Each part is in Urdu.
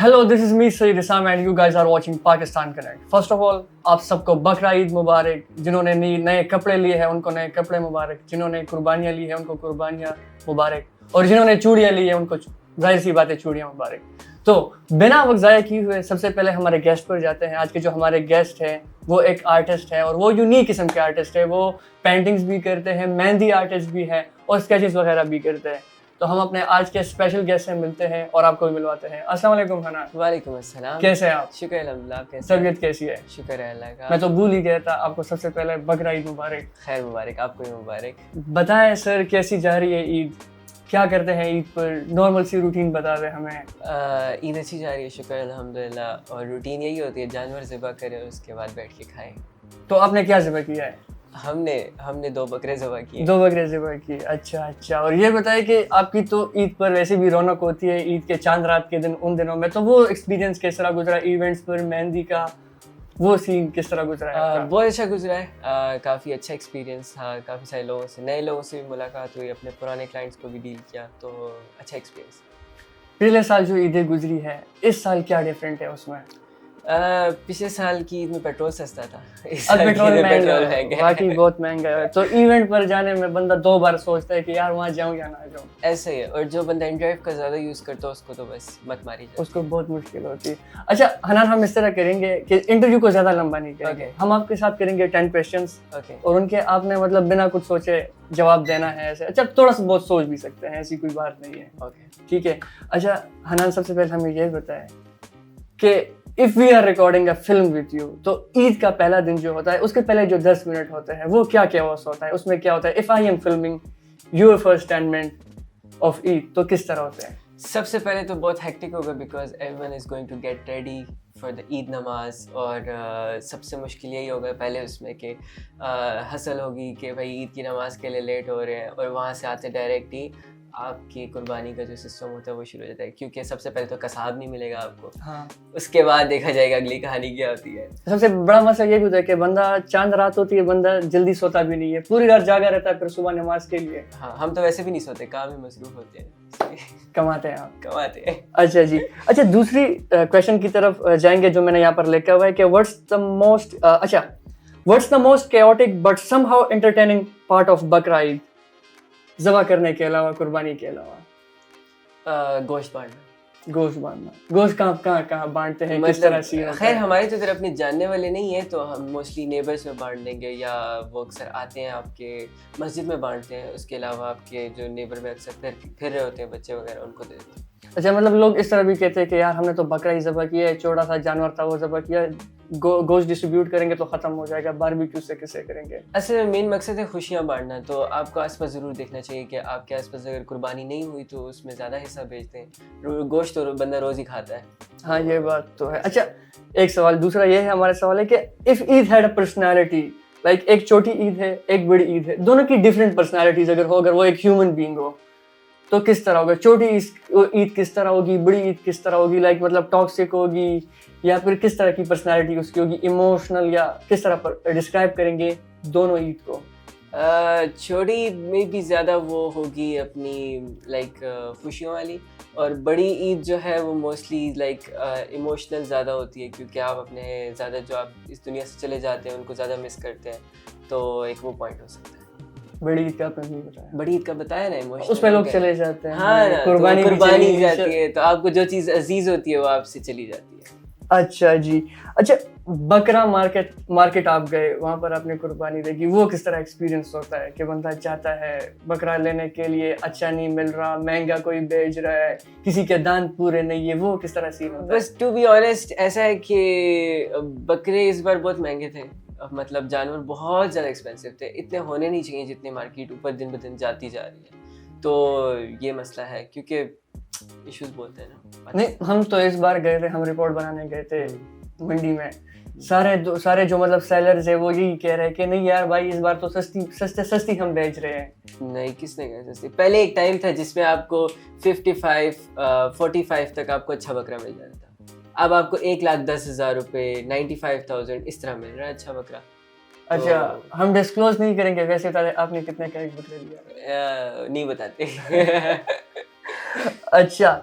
Hello, this is me Sayyid Isam and you guys are watching Pakistan Connect. First of all, آپ سب کو بقرہ عید مبارک. جنہوں نے نئے کپڑے لیے ہیں ان کو نئے کپڑے مبارک. جنہوں نے قربانیاں لی ہیں ان کو قربانیاں مبارک. اور جنہوں نے چوڑیاں لی ہیں ان کو ظاہر سی بات ہے چوڑیاں مبارک. تو بنا وقت ضائع کیے ہوئے سب سے پہلے ہمارے گیسٹ پر جاتے ہیں. آج کے جو ہمارے گیسٹ ہیں وہ ایک آرٹسٹ ہے اور وہ یونیک قسم کے آرٹسٹ ہے. وہ پینٹنگز بھی کرتے ہیں, مہندی آرٹسٹ بھی ہیں اور اسکیچز وغیرہ بھی کرتے ہیں. تو ہم اپنے آج کے اسپیشل گیسٹ سے ملتے ہیں اور آپ کو بھی ملواتے ہیں. السلام علیکم حنان. وعلیکم السلام. کیسے ہیں آپ؟ شکر الحمدللہ. آپ کیسے؟ طبیعت کیسی ہے؟ شکر ہے اللہ کا. میں تو بھول ہی گیا تھا. آپ کو سب سے پہلے بقرہ عید مبارک. خیر مبارک. آپ کو بھی مبارک. بتائیں سر کیسی جا رہی ہے عید؟ کیا کرتے ہیں عید پر؟ نارمل سی روٹین بتا دیں ہمیں. عید اچھی جا رہی ہے شکر الحمدللہ. اور روٹین یہی ہوتی ہے جانور ذبح کریں اور اس کے بعد بیٹھ کے کھائیں. تو آپ نے کیا ذبح کیا ہے؟ ہم نے 2 بکرے ذبح کیے. 2 بکرے ذبح کیے. اچھا. اور یہ بتائیں کہ آپ کی تو عید پر ویسے بھی رونق ہوتی ہے عید کے چاند رات کے دن. ان دنوں میں تو وہ ایکسپیرینس کس طرح گزرا ایونٹس پر مہندی کا؟ وہ سین کس طرح گزرا ہے؟ بہت اچھا گزرا ہے. کافی اچھا ایکسپیرینس تھا. کافی سارے لوگوں سے, نئے لوگوں سے بھی ملاقات ہوئی. اپنے پرانے کلائنٹس کو بھی ڈیل کیا تو اچھا ایکسپیرینس. پچھلے سال جو عیدیں گزری ہے اس سال کیا ڈفرینٹ ہے اس میں؟ پچھلے سال کی عید میں پیٹرول سستا تھا. اب پیٹرول مہنگا ہے, واقعی بہت مہنگا ہے. تو ایونٹ پر جانے میں بندہ 2 بار سوچتا ہے کہ یار وہاں جاؤں یا نہ جاؤں. ایسے ہی ہے. اور جو بندہ انڈرائیو کا زیادہ یوز کرتا ہے اس کو تو بس مت ماری جائے, اس کو بہت مشکل ہوتی ہے. اچھا حنان, ہم اس طرح کریں گے کہ انٹرویو کو زیادہ لمبا نہیں کریں گے. ہم آپ کے ساتھ کریں گے 10 کویسچنس اور ان کے آپ نے مطلب بنا کچھ سوچے جواب دینا ہے. ایسے اچھا تھوڑا سا بہت سوچ بھی سکتے ہیں, ایسی کوئی بات نہیں ہے. ٹھیک ہے. اچھا حنان, سب سے پہلے ہمیں یہ بتائیں کہ if we are recording a film with you تو عید کا پہلا دن جو ہوتا ہے اس کے پہلے جو 10 منٹ ہوتے ہیں وہ کیا کیوس ہوتا ہے؟ اس میں کیا ہوتا ہے؟ if I am filming your first 10 minutes of عید تو کس طرح ہوتے ہیں؟ سب سے پہلے تو بہت ہیکٹک ہوگا because everyone is going to get ready for the عید نماز. اور سب سے مشکل یہی ہوگا پہلے اس میں کہ حسل ہوگی کہ بھائی عید کی نماز کے لیے لیٹ ہو رہے ہیں اور وہاں سے آتے ڈائریکٹ ہی آپ کی قربانی کا جو سسٹم ہوتا ہے وہ شروع ہو جاتا ہے. کیونکہ سب سے پہلے تو قصاب نہیں ملے گا آپ کو. اس کے بعد دیکھا جائے گا اگلی کہانی کیا ہوتی ہے. سب سے بڑا مسئلہ یہ بھی ہوتا ہے کہ بندہ چاند رات ہوتی ہے, بندہ جلدی سوتا بھی نہیں ہے, پوری رات جاگا رہتا ہے پھر صبح نماز کے لیے. ہم تو ویسے بھی نہیں سوتے, کام ہی مصروف ہوتے ہیں. کماتے ہیں آپ؟ کماتے ہیں. اچھا جی. اچھا دوسری کویشچن کی طرف جائیں گے جو میں نے یہاں پر لکھا ہوا ہے کہ what's the most chaotic but somehow entertaining part of بقرہ عید ذبح کرنے کے علاوہ, قربانی کے علاوہ؟ گوشت بانٹنا. گوشت بانٹنا. گوشت کہاں بانٹتے ہیں, کس طرح سی؟ خیر ہمارے تو ادھر اپنے جاننے والے نہیں ہیں تو ہم موسٹلی نیبرس میں بانٹ دیں گے, یا وہ اکثر آتے ہیں آپ کے مسجد میں بانٹتے ہیں. اس کے علاوہ آپ کے جو نیبر میں اکثر پھر رہے ہوتے ہیں بچے وغیرہ ان کو دے دیتے ہیں. اچھا مطلب لوگ اس طرح بھی کہتے ہیں کہ یار ہم نے تو بکرا ہی ذبح کیا ہے, چھوٹا سا جانور تھا وہ ذبح کیا, گوشت ڈسٹریبیوٹ کریں گے تو ختم ہو جائے گا, باربیکیو سے کیسے کریں گے؟ اصل میں مین مقصد ہے خوشیاں بانٹنا. تو آپ کو آس پاس ضرور دیکھنا چاہیے کہ آپ کے آس پاس اگر قربانی نہیں ہوئی تو اس میں زیادہ حصہ بیچتے ہیں. گوشت تو بندہ روز ہی کھاتا ہے. ہاں یہ بات تو ہے. اچھا ایک سوال دوسرا یہ ہے, ہمارا سوال ہے کہ if Eid had a personality, like ایک چھوٹی عید ہے ایک بڑی عید ہے, دونوں کی ڈفرینٹ پرسنالٹیز اگر ہو, اگر وہ ایک ہیومن بینگ ہو تو کس طرح ہوگا؟ چھوٹی عید کس طرح ہوگی, بڑی عید کس طرح ہوگی؟ لائک مطلب ٹاکسک ہوگی یا پھر کس طرح کی پرسنالٹی اس کی ہوگی, ایموشنل, یا کس طرح پر ڈسکرائب کریں گے دونوں عید کو؟ چھوٹی عید میں بھی زیادہ وہ ہوگی اپنی لائک خوشیوں والی, اور بڑی عید جو ہے وہ موسٹلی لائک ایموشنل زیادہ ہوتی ہے کیونکہ آپ اپنے زیادہ جو آپ اس دنیا سے چلے جاتے ہیں ان کو زیادہ مس کرتے ہیں. تو ایک وہ پوائنٹ ہو سکتا ہے. بڑی عید کا آپ نے نہیں بتایا. بڑی عید کا بتایا نا, ایموشنل اس پہ لوگ چلے جاتے ہیں. ہاں قربانی جاتی ہے تو آپ کو جو چیز عزیز ہوتی ہے وہ آپ سے چلی جاتی ہے. اچھا جی. اچھا بکرا مارکیٹ آپ گئے, وہاں پر آپ نے قربانی دیکھی, وہ کس طرح ایکسپیرینس ہوتا ہے کہ بندہ چاہتا ہے بکرا لینے کے لیے, اچھا نہیں مل رہا, مہنگا کوئی بیچ رہا ہے, کسی کے دانت پورے نہیں ہے, وہ کس طرح سین ہوتا ہے؟ بس ٹو بی آنیسٹ ایسا ہے کہ بکرے اس بار بہت مہنگے تھے. مطلب جانور بہت زیادہ ایکسپینسو تھے, اتنے ہونے نہیں چاہیے جتنے مارکیٹ اوپر دن بدن جاتی جا رہی ہے. تو یہ مسئلہ ہے کیونکہ ایشوز بولتے ہیں نا. نہیں ہم تو اس بار گئے تھے, ہم رپورٹ بنانے گئے تھے منڈی میں, سارے جو مطلب سیلرز ہیں وہ یہی کہہ رہے ہیں کہ نہیں یار بھائی اس بار تو سستی ہم بیچ رہے ہیں. نہیں کس نے کہا سستی؟ پہلے ایک ٹائم تھا جس میں آپ کو 45 تک آپ کو اچھا بکرا مل جاتا تھا. اب آپ کو 1,10,000 روپے 95,000 اس طرح مل رہا ہے اچھا بکرا. اچھا ہم ڈسکلوز نہیں کریں گے ویسے آپ نے کتنے کا ایک بکرا لیا؟ نہیں بتاتے. اچھا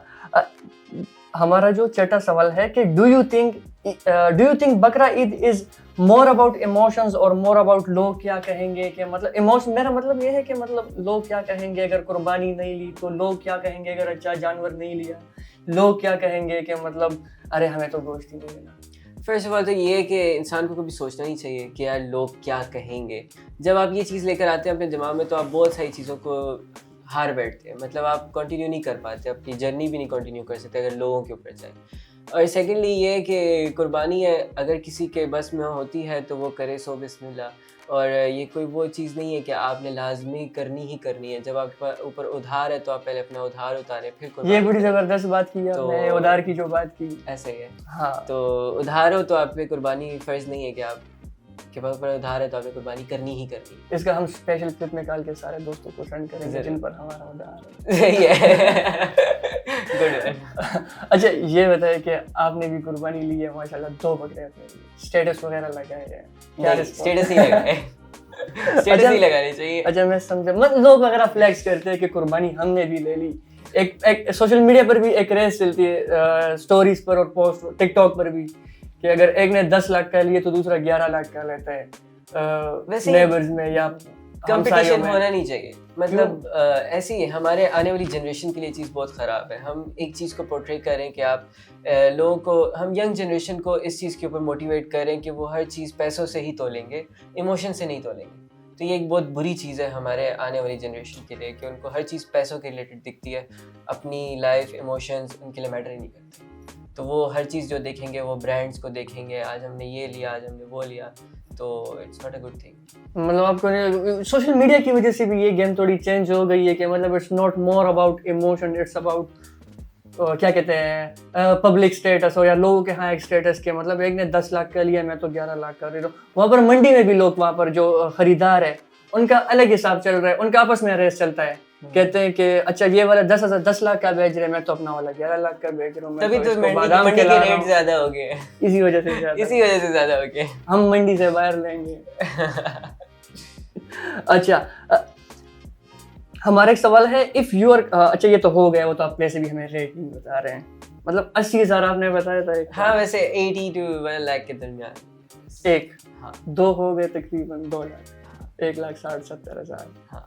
ہمارا جو چھٹا سوال ہے کہ do you think Bakra Eid is more about emotions اور مور اباؤٹ لوگ کیا کہیں گے, کہ مطلب ایموشن, میرا مطلب یہ ہے کہ مطلب لوگ کیا کہیں گے اگر قربانی نہیں لی, تو لوگ کیا کہیں گے اگر اچھا جانور نہیں لیا, لوگ کیا کہیں گے کہ مطلب ارے ہمیں تو گوشت ہی نہیں ملا. فرسٹ آف آل تو یہ ہے کہ انسان کو کبھی سوچنا نہیں چاہیے کہ یار لوگ کیا کہیں گے. جب آپ یہ چیز لے کر آتے ہیں اپنے دماغ میں تو آپ بہت ساری چیزوں کو ہار بیٹھتے ہیں, مطلب آپ کنٹینیو نہیں کر پاتے, اپنی جرنی بھی نہیں کنٹینیو کر سکتے اگر لوگوں کے اوپر جائیں. اور سیکنڈلی یہ ہے کہ قربانی ہے اگر کسی کے بس میں ہوتی ہے تو وہ کرے سو بسم اللہ, اور یہ کوئی وہ چیز نہیں ہے کہ آپ نے لازمی کرنی ہی کرنی ہے. جب آپ اوپر ادھار ہے تو آپ پہلے اپنا ادھار اتاریں پھر قربانی. یہ بڑی زبردست بات کی آپ نے, ادھار کی جو بات کی, ایسا ہی ہے. ہاں تو ادھار ہو تو آپ پہ قربانی فرض نہیں ہے کہ آپ کے پاس اوپر ادھار ہے تو آپ نے قربانی کرنی ہی کرنی. اس کا ہم اسپیشل کلپ نکال کے سارے دوستوں کو سینڈ کریں گے جن پر ہمارا ادھار ہے. صحیح ہے. اچھا یہ بتائیں کہ آپ نے بھی قربانی لی ہے ماشاءاللہ, 2 بکرے اپنے اسٹیٹس وغیرہ لگائے ہیں, کیا اسٹیٹس نہیں لگائے, اسٹیٹس نہیں لگانے چاہیے. اچھا میں سمجھا, مطلب لوگ وغیرہ فلیکس کرتے ہیں کہ قربانی ہم نے بھی لے لی. ایک سوشل میڈیا پر بھی ایک ریس چلتی ہے, اسٹوریز پر اور پوسٹ ٹک ٹاک پر بھی, کہ اگر ایک نے 10 لاکھ کا لیے تو دوسرا 11 لاکھ کا لیتا ہے. نیبرز میں یا کمپٹیشن ہونا نہیں چاہیے. مطلب ایسے ہی ہمارے آنے والی جنریشن کے لیے چیز بہت خراب ہے. ہم ایک چیز کو پورٹری کریں کہ آپ لوگوں کو, ہم ینگ جنریشن کو اس چیز کے اوپر موٹیویٹ کریں کہ وہ ہر چیز پیسوں سے ہی تولیں گے, ایموشن سے نہیں تولیں گے. تو یہ ایک بہت بری چیز ہے ہمارے آنے والی جنریشن کے لیے کہ ان کو ہر چیز پیسوں کے ریلیٹڈ دکھتی ہے, اپنی لائف ایموشنز ان کے لیے میٹر ہی نہیں کرتے. تو وہ ہر چیز جو دیکھیں گے وہ برانڈس کو دیکھیں گے, آج ہم نے یہ لیا, آج ہم نے وہ لیا, تو it's not a good thing. مطلب آپ کو سوشل میڈیا کی وجہ سے بھی یہ گیم تھوڑی چینج ہو گئی ہے کہ مطلب it's not more about emotion, it's about کیا کہتے ہیں پبلک اسٹیٹس ہو یا لوگوں کے ہاں ایک اسٹیٹس کے. مطلب ایک نے 10 لاکھ کا لیا, میں تو 11 لاکھ کا لے رہا ہوں. وہاں پر منڈی میں بھی لوگ, وہاں پر جو خریدار ہے ان کا الگ حساب چل رہا ہے, ان کا آپس میں ریس چلتا ہے. کہتے ہیں کہ اچھا یہ والا 10 لاکھ کا بیچ رہے, میں تو اپنا والا 11 لاکھ کا بیچ رہا ہوں. تبھی تو منڈی کے ریٹ زیادہ ہو گئے, اسی وجہ سے زیادہ ہو گئے. ہم منڈی سے باہر لیں گے. اچھا ہمارا ایک سوال ہے, اف یو آر, اچھا یہ تو ہو گیا, وہ تو آپ ویسے بھی ہمیں ریٹ نہیں بتا رہے ہیں, مطلب 80,000 آپ نے بتایا تھا. ہاں ویسے 80 to 1 لاکھ کے درمیان. ایک 2 ہو گئے تقریباً 2 لاکھ, 1,60,70,000. ہاں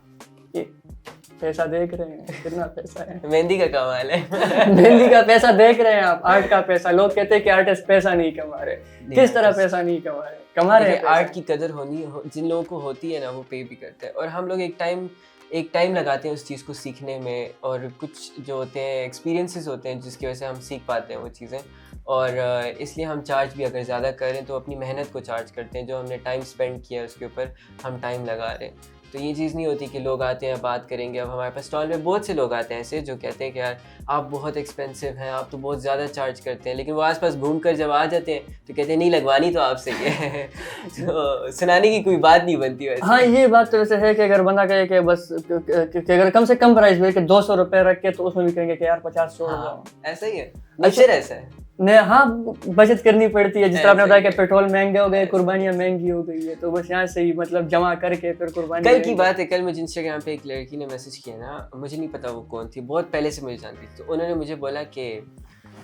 پیسہ دیکھ رہے ہیں کتنا پیسہ ہے, مہندی کا کمال ہے. مہندی کا پیسہ دیکھ رہے ہیں آپ, آرٹ کا پیسہ. لوگ کہتے ہیں کہ آرٹسٹ پیسہ نہیں کما رہے, کس طرح پیسہ نہیں کما رہے ہیں. آرٹ کی قدر ہونی, جن لوگوں کو ہوتی ہے نا وہ پے بھی کرتے ہیں. اور ہم لوگ ایک ٹائم لگاتے ہیں اس چیز کو سیکھنے میں, اور کچھ جو ہوتے ہیں ایکسپیرینسز ہوتے ہیں جس کی وجہ سے ہم سیکھ پاتے ہیں وہ چیزیں. اور اس لیے ہم چارج بھی اگر زیادہ کریں تو اپنی محنت کو چارج کرتے ہیں, جو ہم نے ٹائم اسپینڈ کیا ہے اس کے اوپر ہم ٹائم لگا رہے ہیں. تو یہ چیز نہیں ہوتی کہ لوگ آتے ہیں بات کریں گے. اب ہمارے پاس اسٹال میں بہت سے لوگ آتے ہیں ایسے جو کہتے ہیں کہ یار آپ بہت ایکسپینسو ہیں, آپ تو بہت زیادہ چارج کرتے ہیں, لیکن وہ آس پاس گھوم کر جب آ جاتے ہیں تو کہتے ہیں نہیں لگوانی تو آپ سے ہی ہے. تو سنانے کی کوئی بات نہیں بنتی ویسے. ہاں یہ بات تو ویسے ہے کہ اگر بندہ کہے کہ بس کہ اگر کم سے کم پرائز میں کہ 200 روپے رکھ کے, تو اس میں بھی کہیں گے کہ یار 50 ایسا ہی ہے, نیچر ایسا ہے. ہاں بچت کرنی پڑتی ہے, جس طرح آپ نے بتایا کہ پیٹرول مہنگے ہو گئے, قربانیاں مہنگی ہو گئی ہے, تو بس یہاں سے ہی مطلب جمع کر کے پھر قربانی. کل کی بات ہے, کل مجھے انسٹاگرام پہ ایک لڑکی نے میسج کیا نا, مجھے نہیں پتا وہ کون تھی, بہت پہلے سے مجھے جانتی تھی. تو انہوں نے مجھے بولا کہ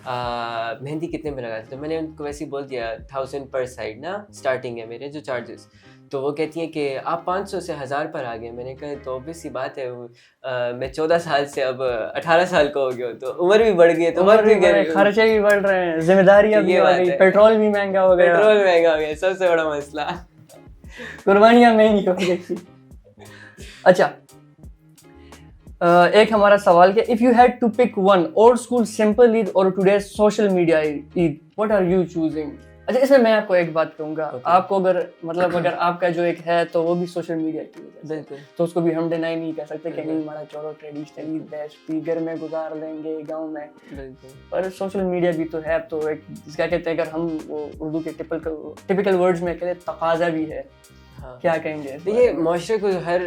مہندی کتنے میں لگاتے, تو میں نے ان کو ویسے ہی بول دیا 1000 پر سائڈ نا اسٹارٹنگ ہے میرے جو چارجز. تو وہ کہتی ہیں کہ آپ 500 سے 1000 پر آ گئے. میں نے کہا تو obvious سی بات ہے, میں 14 سال سے اب 18 سال کا ہو گیا ہوں, تو عمر بھی بڑھ گئی ہے, تو عمر بھی خرچے بھی بڑھ رہے ہیں, ذمہ داریاں بھی آ گئی, پیٹرول بھی مہنگا ہو گیا. پیٹرول مہنگا ہو گیا, سب سے بڑا مسئلہ, قربانیاں مہنگی ہو گئی. اچھا ایک ہمارا سوال کہ if you had to pick one old school simple Eid or today's social media Eid, what are you choosing? اچھا اس میں میں آپ کو ایک بات کہوں گا, آپ کو اگر مطلب اگر آپ کا جو ایک ہے تو وہ بھی سوشل میڈیا کی وجہ سے, تو اس کو بھی ہم ڈینائی نہیں کر سکتے کہ نہیں ہمارا چورو ٹریڈیشنل عید بیسٹ بھی گھر میں گزار لیں گے گاؤں میں. پر سوشل میڈیا بھی تو ہے, تو ایک کیا کہتے ہیں, اگر ہم وہ اردو کے ٹپیکل ورڈز میں کہتے ہیں تقاضا بھی ہے, کیا کہیں گے. دیکھیے معاشرے کو ہر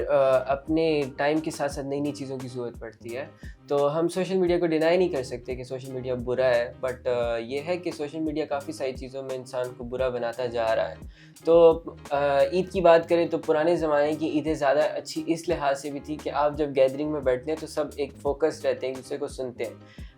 اپنے ٹائم کے ساتھ ساتھ نئی نئی چیزوں کی ضرورت پڑتی ہے, تو ہم سوشل میڈیا کو ڈینائی نہیں کر سکتے کہ سوشل میڈیا برا ہے, بٹ یہ ہے کہ سوشل میڈیا کافی ساری چیزوں میں انسان کو برا بناتا جا رہا ہے. تو عید کی بات کریں تو پرانے زمانے کی عیدیں زیادہ اچھی اس لحاظ سے بھی تھی کہ آپ جب گیدرنگ میں بیٹھتے ہیں تو سب ایک فوکس رہتے ہیں, ایک دوسرے کو سنتے ہیں.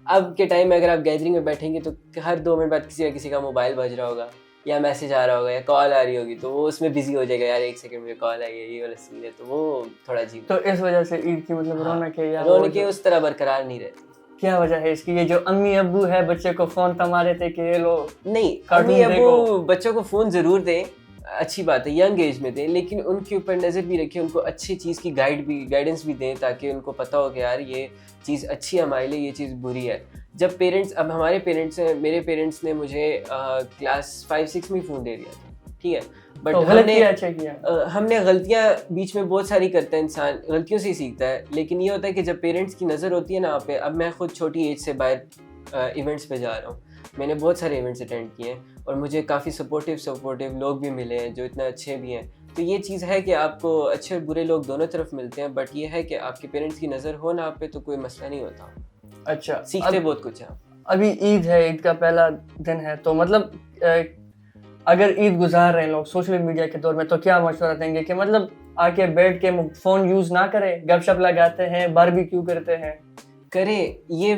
اب کے ٹائم میں اگر آپ گیدرنگ میں بیٹھیں گے تو ہر 2 منٹ بعد کسی نہ کسی کا موبائل بج رہا ہوگا یا میسیج آ رہا ہوگا یا کال آ رہی ہوگی, تو وہ اس میں بزی ہو جائے گا, یار 1 سیکنڈ میں کال آئی ہے, یہ والا سین ہے, تو وہ تھوڑا عجیب. تو اس وجہ سے عید کی مطلب رونق ہے یا رونقیں اس طرح برقرار نہیں رہتی. کیا وجہ ہے اس کی؟ یہ جو امی ابو ہے بچے کو فون تھما رہے تھے کہ یہ لو نہیں, امی ابو بچوں کو فون ضرور دیں, اچھی بات ہے, ینگ ایج میں دیں, لیکن ان کے اوپر نظر بھی رکھیں, ان کو اچھی چیز کی گائیڈنس بھی دیں تاکہ ان کو پتہ ہو کہ یار یہ چیز اچھی ہے ہمارے لیے, یہ چیز بری ہے. جب پیرنٹس, اب ہمارے پیرنٹس ہیں, میرے پیرنٹس نے مجھے کلاس 5-6 میں فون دے دیا تھا, ٹھیک ہے, بٹ ہم نے غلطیاں بیچ میں بہت ساری کرتا ہے, انسان غلطیوں سے ہی سیکھتا ہے, لیکن یہ ہوتا ہے کہ جب پیرنٹس کی نظر ہوتی ہے نا آپ پہ, اب میں خود چھوٹی ایج سے باہر ایونٹس پہ جا رہا ہوں, میں نے بہت سارے ایونٹس اٹینڈ کیے ہیں اور مجھے کافی سپورٹیو لوگ بھی ملے ہیں جو اتنا اچھے بھی ہیں. تو یہ چیز ہے کہ آپ کو اچھے اور برے لوگ دونوں طرف ملتے ہیں, بٹ یہ ہے کہ آپ کے پیرنٹس کی نظر ہو نا آپ پہ تو کوئی مسئلہ نہیں ہوتا. اچھا, سیکھتے بہت کچھ ہیں. ابھی عید ہے, عید کا پہلا دن ہے, تو مطلب اگر عید گزار رہے ہیں لوگ سوشل میڈیا کے دور میں, تو کیا مشورہ دیں گے کہ مطلب آ کے بیٹھ کے فون یوز نہ کرے, گپ شپ لگاتے ہیں, باربیکیو کرتے ہیں؟ کریں, یہ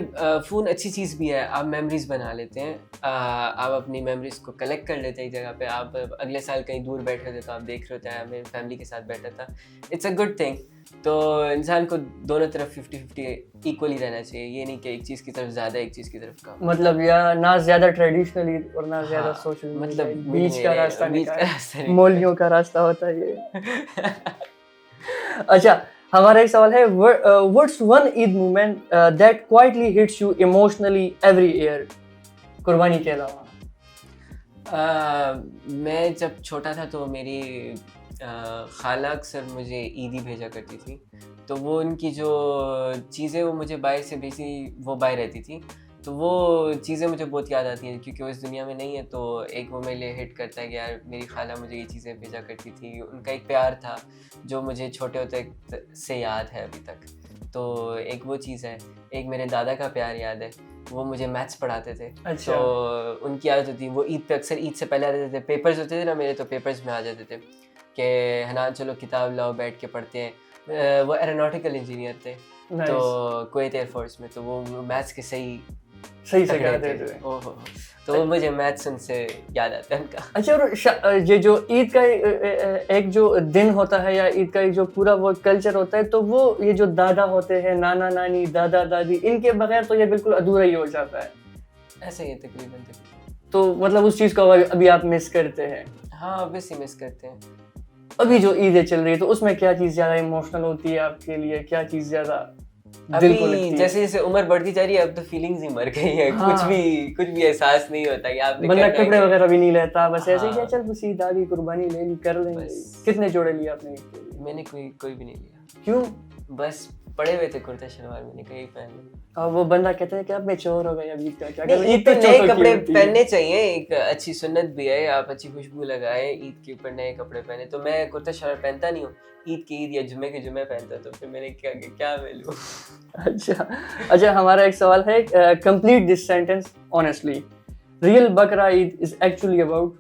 فون اچھی چیز بھی ہے, آپ میموریز بنا لیتے ہیں, آپ اپنی میموریز کو کلیکٹ کر لیتے ہیں ایک جگہ پہ, آپ اگلے سال کہیں دور بیٹھے تھے تو آپ دیکھ رہے ہوتے ہیں میں فیملی کے ساتھ بیٹھا تھا, اٹس اے گڈ تھنگ. تو انسان کو دونوں طرف 50-50 ایکولی رہنا چاہیے, یہ نہیں کہ ایک چیز کی طرف زیادہ ایک چیز کی طرف کم, مطلب یا نہ زیادہ ٹریڈیشنل عید اور نہ زیادہ سوشل, مطلب بیچ کا راستہ, مولیوں کا راستہ ہوتا ہے یہ. اچھا, ہمارا ایک سوال ہے, what's one Eid moment that quietly hits you emotionally every year, قربانی کے علاوہ؟ میں جب چھوٹا تھا تو میری خالہ اکثر مجھے عیدی بھیجا کرتی تھی, تو وہ ان کی جو چیزیں وہ مجھے باہر سے بھیجی, وہ باہر رہتی تھی, تو وہ چیزیں مجھے بہت یاد آتی ہیں کیونکہ وہ اس دنیا میں نہیں ہے. تو ایک وہ میرے لیے ہٹ کرتا ہے کہ یار میری خالہ مجھے یہ چیزیں بھیجا کرتی تھی, ان کا ایک پیار تھا جو مجھے چھوٹے ہوتے سے یاد ہے ابھی تک. تو ایک وہ چیز ہے. ایک میرے دادا کا پیار یاد ہے, وہ مجھے میتھس پڑھاتے تھے. اچھا. تو ان کی عادت ہوتی, وہ عید پہ اکثر عید سے پہلے آتے تھے, پیپرز ہوتے تھے نا میرے, تو پیپرز میں آ جاتے تھے کہ حنان چلو کتاب لاؤ بیٹھ کے پڑھتے ہیں. وہ ایروناٹیکل انجینئر تھے تو کویت ایئر فورس میں, تو وہ میتھس کے صحیح سے کرتے تھے. تو مجھے میتھس ان سے یاد آتا ہے ان کا. اچھا, اور یہ جو عید کا ایک جو دن ہوتا ہے یا عید کا ایک جو پورا وہ کلچر ہوتا ہے, تو وہ یہ جو دادا ہوتے ہیں, نانا نانی, دادا دادی, ان کے بغیر تو یہ بالکل ادھورا ہی ہو جاتا ہے. ایسا ہی ہے تقریباً. تو مطلب اس چیز کو ابھی آپ مس کرتے ہیں؟ ہاں obviously مس کرتے ہیں. ابھی جو عیدیں چل رہی ہے تو اس میں کیا چیز زیادہ ایموشنل ہوتی ہے آپ کے لیے, کیا چیز زیادہ دل کو لگتی ہے؟ جیسے جیسے عمر بڑھتی جا رہی ہے اب تو فیلنگز ہی مر گئی ہیں, کچھ بھی احساس نہیں ہوتا کہ آپ نے بندہ کپڑے وغیرہ بھی نہیں لیتا, بس ایسے ہی چل بس عید آ گئی, قربانی لے لی, کر لیں گے. کتنے جوڑے لیے آپ نے؟ میں نے کوئی بھی نہیں لیا. کیوں؟ بس پڑے ہوئے تھے کرتا شلوار, میں نے کہیں پہن لیا. اور وہ بندہ کہتے ہیں کہ اب میں چور ہو گیا, عید کا کیا کریں. عید پہ نئے کپڑے پہننے چاہیے, ایک اچھی سنت بھی ہے, آپ اچھی خوشبو لگائے, عید کے اوپر نئے کپڑے پہنے. تو میں کرتا شلوار پہنتا نہیں ہوں, عید کی عید یا جمعے کے جمعے پہنتا, تو پھر میں نے کیا میں لوں. اچھا, ہمارا ایک سوال ہے, complete this sentence honestly. Real Bakra Eid is actually about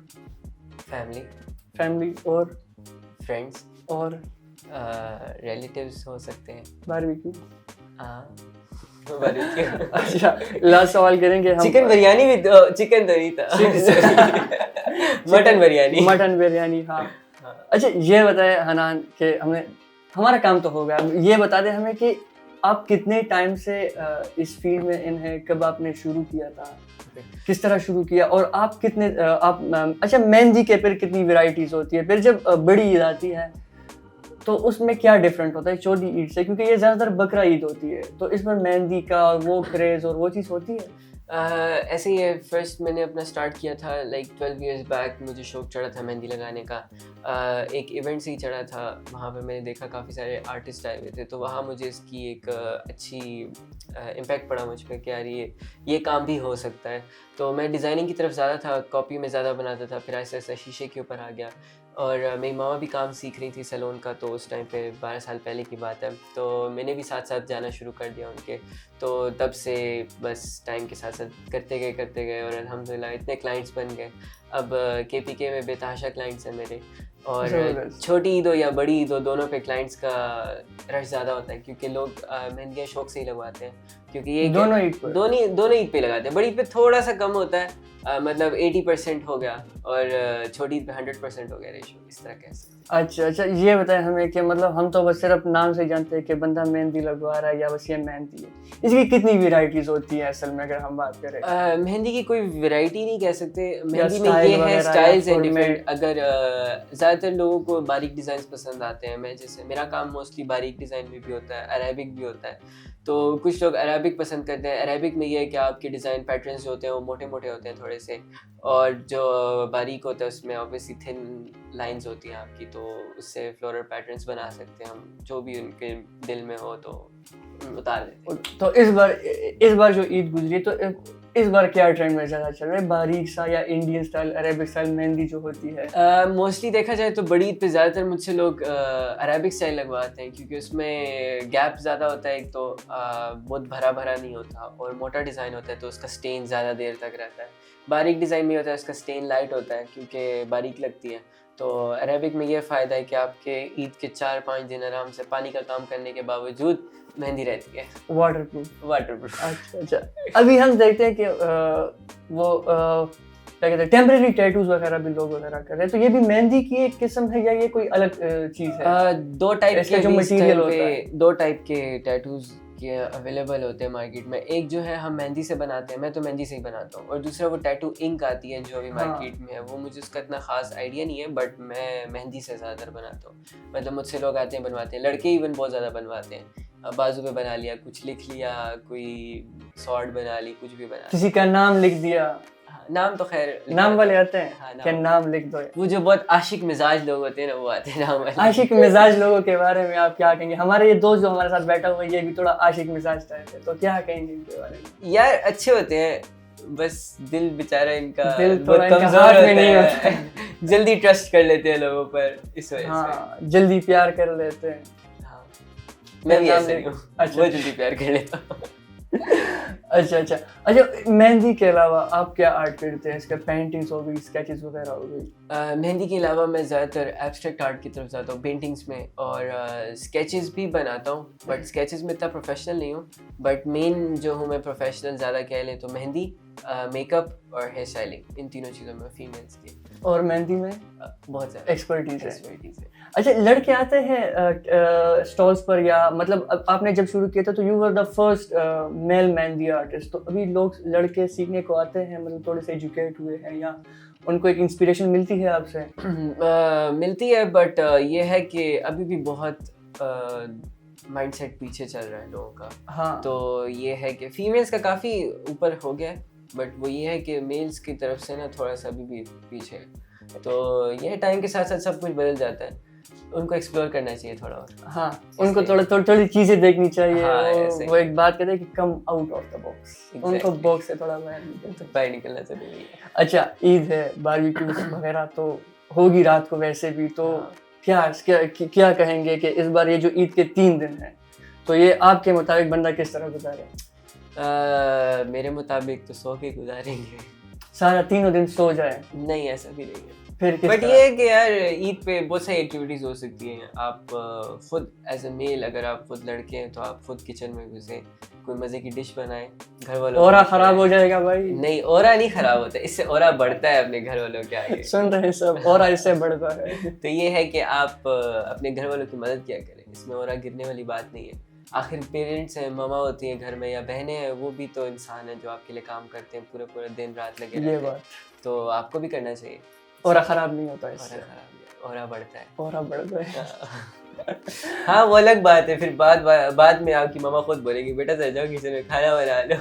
family اور فرینڈس اور ریلیٹیوز ہو سکتے ہیں, باربیکیو. اچھا, لاسٹ سوال کریں گے. چکن بریانی بھی, چکن تو نہیں تھا, مٹن بریانی. ہاں. اچھا, یہ بتائیں حنان کہ ہمارا کام تو ہو گیا, یہ بتا دیں ہمیں کہ آپ کتنے ٹائم سے اس فیلڈ میں ان ہیں, کب آپ نے شروع کیا تھا, کس طرح شروع کیا, اور آپ کتنے اچھا مہندی کے پھر کتنی ورائٹیز ہوتی ہے, پھر جب بڑی عید آتی ہے تو اس میں کیا ڈفرینٹ ہوتا ہے چھوٹی عید سے, کیونکہ یہ زیادہ تر بقرہ عید ہوتی ہے, تو اس میں مہندی کا وہ کریز اور وہ چیز ہوتی ہے؟ ایسے ہی ہے. فرسٹ میں نے اپنا اسٹارٹ کیا تھا لائک 12 ایئرس بیک, مجھے شوق چڑھا تھا مہندی لگانے کا. ایک ایونٹ سے ہی چڑھا تھا, وہاں پہ میں نے دیکھا کافی سارے آرٹسٹ آئے ہوئے تھے, تو وہاں مجھے اس کی ایک اچھی امپیکٹ پڑا مجھ پہ کہ یار یہ کام بھی ہو سکتا ہے. تو میں ڈیزائننگ کی طرف زیادہ تھا, کاپی میں زیادہ بناتا تھا, پھر ایسے ایسے شیشے کے اوپر آ گیا. اور میری ماما بھی کام سیکھ رہی تھی سیلون کا, تو اس ٹائم پہ 12 سال پہلے کی بات ہے, تو میں نے بھی ساتھ ساتھ جانا شروع کر دیا ان کے. تو تب سے بس ٹائم کے ساتھ ساتھ کرتے گئے اور الحمدللہ اتنے کلائنٹس بن گئے. اب کے پی کے میں بے تحاشا کلائنٹس ہیں میرے, اور چھوٹی عید ہو یا بڑی عید ہو, دونوں پہ کلائنٹس کا رش زیادہ ہوتا ہے کیونکہ لوگ مہندیاں شوق سے ہی لگواتے ہیں. کیونکہ یہ دونوں عید پر دونوں عید پہ لگاتے ہیں. بڑی عید پہ تھوڑا سا کم ہوتا ہے, مطلب 80% ہو گیا, اور چھوٹی عید پہ 100% ہو گیا ریشو, اس طرح کیسے. اچھا یہ بتائیں ہمیں کہ مطلب ہم تو بس صرف نام سے جانتے ہیں کہ بندہ مہندی لگوا رہا ہے یا بس یہ مہندی ہے, اس کی کتنی ویرائٹیز ہوتی ہیں اصل میں اگر ہم بات کریں؟ مہندی کی کوئی ویرائٹی نہیں کہہ سکتے, مہندی میں یہ ہے اسٹائلز ہیں ڈفرینٹ. اگر زیادہ تر لوگوں کو باریک ڈیزائنس پسند آتے ہیں, میں جیسے میرا کام موسٹلی باریک ڈیزائن میں بھی ہوتا ہے, عربک بھی ہوتا ہے, تو کچھ لوگ عربک پسند کرتے ہیں. عربک میں یہ ہے کہ آپ کے ڈیزائن پیٹرنس جو ہوتے ہیں وہ موٹے موٹے ہوتے ہیں تھوڑے سے, اور جو باریک ہوتا ہے اس میں آبویسلی تھن لائنز ہوتی ہیں آپ کی, تو اس سے فلورل پیٹرنس بنا سکتے ہیں ہم, جو بھی ان کے دل میں ہو تو اتار دیتے. تو اس بار جو عید گزری تو اس بار کیا ٹرینڈ میں زیادہ چل رہا ہے, باریک سا یا انڈین اسٹائل عربک اسٹائل مہندی جو ہوتی ہے؟ موسٹلی دیکھا جائے تو بڑی عید پہ زیادہ تر مجھ سے لوگ عربک اسٹائل لگواتے ہیں, کیونکہ اس میں گیپ زیادہ ہوتا ہے, ایک تو بہت بھرا نہیں ہوتا, اور موٹا ڈیزائن ہوتا ہے تو اس کا اسٹین زیادہ دیر تک رہتا ہے. باریک ڈیزائن میں ہوتا ہے اس کا اسٹین لائٹ ہوتا ہے کیونکہ باریک لگتی ہے. تو عربک میں یہ فائدہ ہے کہ آپ کے عید کے 4-5 دن آرام سے پانی کا کام کرنے کے باوجود مہندی رہتی ہے, واٹر پروف. اچھا. ابھی ہم دیکھتے ہیں کہ وہ کیا کہتے ہیں ٹیمپریری ٹیٹوز وغیرہ بھی لوگ وغیرہ کر رہے ہیں, تو یہ بھی مہندی کی ایک قسم ہے یا یہ کوئی الگ چیز ہے؟ دو ٹائپ کے جو مٹیریل ہوتا ہے, 2 ٹائپ کے ٹیٹوز کے اویلیبل ہوتے ہیں مارکیٹ میں. ایک جو ہے ہم مہندی سے بناتے ہیں, میں تو مہندی سے ہی بناتا ہوں, اور دوسرا وہ ٹیٹو انک آتی ہے جو ابھی مارکیٹ میں ہے. وہ مجھے اس کا اتنا خاص آئیڈیا نہیں ہے, بٹ میں مہندی سے زیادہ تر بناتا ہوں. مطلب مجھ سے لوگ آتے ہیں بنواتے ہیں, لڑکے ایون بہت زیادہ بنواتے ہیں. بازو پہ بنا لیا, کچھ لکھ لیا, کوئی سارڈ بنا لی, کچھ بھی بنا, کسی کا نام لکھ دیا. نام تو خیر نام والے آتے ہیں کہ نام لکھ دو. وہ جو بہت عاشق مزاج لوگ ہوتے ہیں نا, وہ آتے ہیں نام والے. عاشق مزاج لوگوں کے بارے میں آپ کیا کہیں گے؟ ہمارے یہ دوست جو ہمارے ساتھ بیٹھا ہوا ہے یہ بھی تھوڑا عاشق مزاج ٹائپ ہے, تو کیا کہیں گے ان کے بارے میں؟ یار اچھے ہوتے ہیں, بس دل بیچارہ ان کا بہت کمزور ہوتا ہے, جلدی ٹرسٹ کر لیتے ہیں لوگوں پر, اس وجہ سے. ہاں, جلدی پیار کر لیتے ہیں. میں بھی ایسا ہی ہوں, بہت جلدی پیار کر لیتا ہوں. اچھا مہندی کے علاوہ آپ کیا آرٹ کرتے ہیں؟ اس کے پینٹنگس ہو گئی, اسکیچز وغیرہ ہو گئی. مہندی کے علاوہ میں زیادہ تر ایبسٹریکٹ آرٹ کی طرف جاتا ہوں, پینٹنگس میں, اور اسکیچز بھی بناتا ہوں, بٹ اسکیچز میں اتنا پروفیشنل نہیں ہوں. بٹ مین جو ہوں میں پروفیشنل زیادہ کہہ لیں تو مہندی, میک اپ اور ہیئر اسٹائلنگ, ان تینوں چیزوں میں فیمیلس کی. اور مہندی میں بہت زیادہ ایکسپرٹیز ہے. اچھا, لڑکے آتے ہیں اسٹالس پر, یا مطلب آپ نے جب شروع کیا تھا تو you were the first male mehndi artist, تو ابھی لوگ لڑکے سیکھنے کو آتے ہیں, مطلب تھوڑے سے ایجوکیٹ ہوئے ہیں, یا ان کو ایک انسپریشن ملتی ہے آپ سے؟ ملتی ہے, بٹ یہ ہے کہ ابھی بھی بہت مائنڈ سیٹ پیچھے چل رہا ہے لوگوں کا. ہاں, تو یہ ہے کہ فیمیلس کا کافی اوپر ہو گیا ہے, بٹ وہ یہ ہے کہ میلس کی طرف سے نا تھوڑا سا ابھی بھی پیچھے ہے. تو یہ ٹائم کے ساتھ ساتھ سب کچھ بدل جاتا ہے, ان کو ایکسپلور کرنا چاہیے تھوڑا اور. ہاں, ان کو تھوڑی چیزیں دیکھنی چاہیے. وہ ایک بات کہتے ہیں کہ come out of the box, ان کو باکس سے تھوڑا باہر نکلنا ضروری ہے. اچھا, عید ہے, باربیکیوز وغیرہ تو ہوگی رات کو ویسے بھی, تو کیا کہیں گے کہ اس بار یہ جو عید کے 3 دن ہیں تو یہ آپ کے مطابق بندہ کس طرح گزارے؟ میرے مطابق تو سو کے گزاریں گے, سارا 3 دن سو جائے. نہیں, ایسا بھی نہیں ہے. بٹ یہ ہے کہ یار عید پہ بہت ساری ایکٹیویٹیز ہو سکتی ہیں. آپ خود ایز اے میل, اگر آپ خود لڑکے ہیں تو آپ خود کچن میں گھسیں, کوئی مزے کی ڈش بنائیں, گھر والوں اورا خراب ہو جائے گا بھائی. نہیں, اورا نہیں خراب ہوتا, اس سے اورا بڑھتا ہے اپنے گھر والوں کے آگے. سن رہے ہیں سب, اورا اس سے بڑھتا ہے. تو یہ ہے کہ آپ اپنے گھر والوں کی مدد کیا کریں, اس میں اورا گرنے والی بات نہیں ہے. آخر پیرنٹس ہیں, ماما ہوتی ہیں گھر میں, یا بہنیں ہیں, وہ بھی تو انسان ہیں جو آپ کے لیے کام کرتے ہیں, پورے دن رات لگے رہتے ہیں. یہ بات تو آپ کو بھی کرنا چاہیے. اورا خراب نہیں ہوتا, اس سے اورا بڑھتا ہے. اورا بڑھتا ہے. ہاں, وہ الگ بات ہے. پھر بعد میں آپ کی ماما خود بولے گی بیٹا جاؤ کسی میں کھانا بنا لو.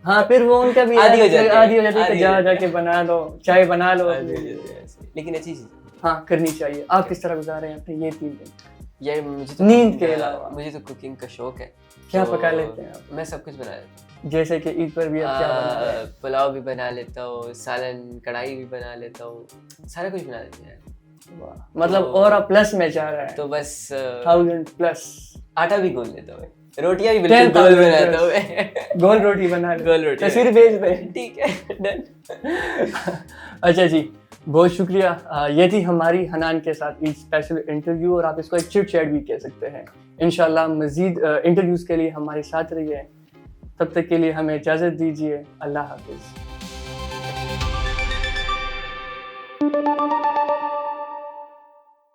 ہاں, پھر وہ ان کا بھی عادی ہو جاتی ہے کہ جا کے بنا لو, چائے بنا لو. لیکن اچھی چیز ہاں کرنی چاہیے. آپ کس طرح گزارے ہیں اپنے یہ 3 دن؟ یار نیند کے علاوہ مجھے تو کوکنگ کا شوق ہے. کیا پکا لیتے ہیں آپ؟ میں سب کچھ بنا لیتا ہوں. جیسے کہ عید پر بھی آپ کیا بنا رہے ہیں؟ پلاؤ بھی بنا لیتا ہوں, سالن کڑھائی بھی بنا لیتا ہوں, سارا کچھ بنا لیتے ہیں. مطلب اور پلس میں جا رہا ہے. تو بس 1000 پلس. آٹا بھی گول لیتا ہوں, روٹیاں بھی بالکل گول بناتا ہوں. گول روٹی بنا لو, گول روٹی تصویر بھیج دیں. ٹھیک ہے, ڈن. اچھا جی, بہت شکریہ. یہ تھی ہماری حنان کے ساتھ ایک اسپیشل انٹرویو, اور آپ اس کو ایک چٹ چیٹ بھی کہہ سکتے ہیں. انشاءاللہ مزید انٹرویوز کے لیے ہمارے ساتھ رہیے. تب تک کے لیے ہمیں اجازت دیجیے. اللہ حافظ.